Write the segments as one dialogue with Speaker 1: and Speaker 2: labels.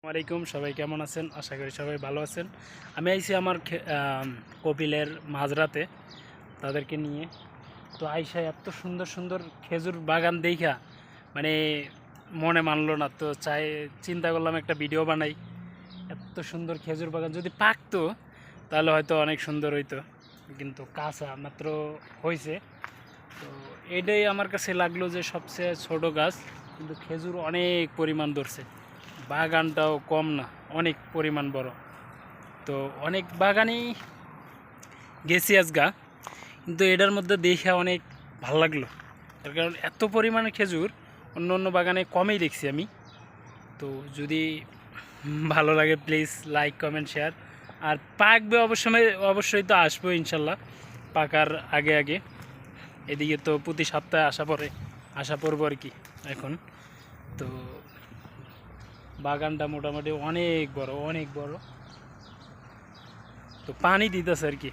Speaker 1: আসসালামাইকুম, সবাই কেমন আছেন? আশা করি সবাই ভালো আছেন। আমি আইছি আমার কপিলের মাঝরাতে তাদেরকে নিয়ে। তো আইসা এত সুন্দর সুন্দর খেজুর বাগান দেখা মানে মনে মানলো না, তো চিন্তা করলাম একটা ভিডিও বানাই। এত সুন্দর খেজুর বাগান যদি পাকতো তাহলে হয়তো অনেক সুন্দর হইতো, কিন্তু কাঁচা মাত্র হয়েছে। তো এটাই আমার কাছে লাগলো যে সবচেয়ে ছোট গাছ, কিন্তু খেজুর অনেক পরিমাণ ধরছে। বাগানটাও কম না, অনেক পরিমাণ বড়। তো অনেক বাগানেই গেছি আজগা, কিন্তু এটার মধ্যে দেখে অনেক ভালো লাগলো। তার কারণ এত পরিমাণে খেজুর অন্য অন্য বাগানে কমেই দেখছি আমি। তো যদি ভালো লাগে প্লিজ লাইক কমেন্ট শেয়ার। আর পাকবে অবশ্যই তো আসবো ইনশাল্লাহ, পাকার আগে আগে। এদিকে তো প্রতি সপ্তাহে আসা পড়বো আর কি এখন। তো বাগানটা মোটামুটি অনেক বড়, অনেক বড়। তো পানি দিতেছে আর কি,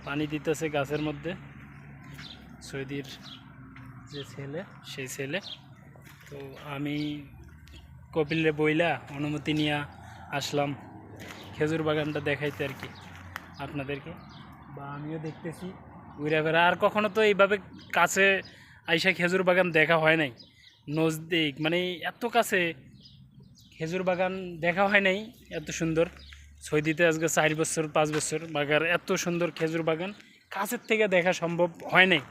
Speaker 1: পানি দিতেছে গাছের মধ্যে সৈদির যে ছেলে, সেই ছেলে। তো আমি কপিলে বইলা অনুমতি নিয়ে আসলাম খেজুর বাগানটা দেখাইতে আর কি আপনাদেরকে, বা আমিও দেখতেছি ঘুরে ফেরা। আর কখনো তো এইভাবে কাছে আইসা খেজুর বাগান দেখা হয় নাই, নজদিক মানে এত কাছে খেজুর বাগান দেখা হয় নাই এত সুন্দর। সৌদিতে আজকে 4 বছর 5 বছর বাগার এত সুন্দর খেজুর বাগান কাছের থেকে দেখা সম্ভব হয় নাই।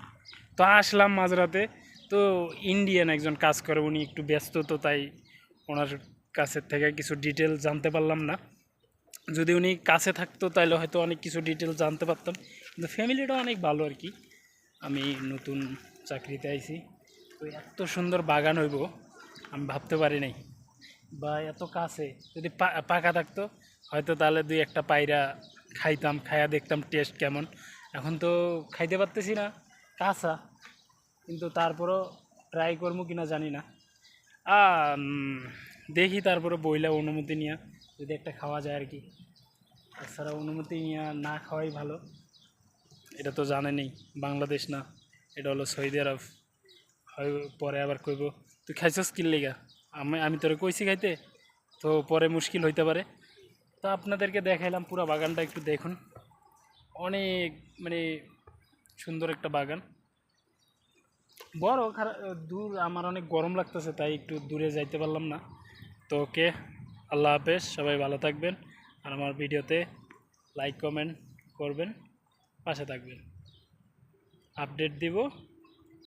Speaker 1: তো আসলাম মাঝরাতে। তো ইন্ডিয়ান একজন কাজ করে, উনি একটু ব্যস্ত, তো তাই ওনার কাছের থেকে কিছু ডিটেল জানতে পারলাম না। যদি উনি কাছে থাকতো তাহলে হয়তো অনেক কিছু ডিটেল জানতে পারতাম। কিন্তু ফ্যামিলিটা অনেক ভালো আর কি। আমি নতুন চাকরিতে আইছি, তো এত সুন্দর বাগান হইব আমি ভাবতে পারি নাই। বা এত কাছে যদি পাকা থাকতো হয়তো তাহলে দুই একটা পায়রা খাইতাম, খাইয়া দেখতাম টেস্ট কেমন। এখন তো খাইতে পারতেছি না কাঁচা, কিন্তু তারপরও ট্রাই করবো কিনা জানি না। দেখি তারপরে বইলা অনুমতি নিয়ে যদি একটা খাওয়া যায় আর কি। তাছাড়া অনুমতি নিয়ে না খাওয়াই ভালো। এটা তো জানেনই, বাংলাদেশ না, এটা হলো সৌদি আরব। হয় পরে আবার কইব তুই খাইছস কি লেগা, আমি তোরে কইছি খাইতে, তো পরে মুশকিল হইতে পারে। তো আপনাদেরকে দেখাইলাম পুরো বাগানটা, একটু দেখুন। অনেক মানে সুন্দর একটা বাগান, বড় দূর। আমার অনেক গরম লাগতেছে তাই একটু দূরে যাইতে পারলাম না। তো ওকে, আল্লাহ হাফেজ, সবাই ভালো থাকবেন। আর আমার ভিডিওতে লাইক কমেন্ট করবেন, পাশে থাকবেন, আপডেট দিব।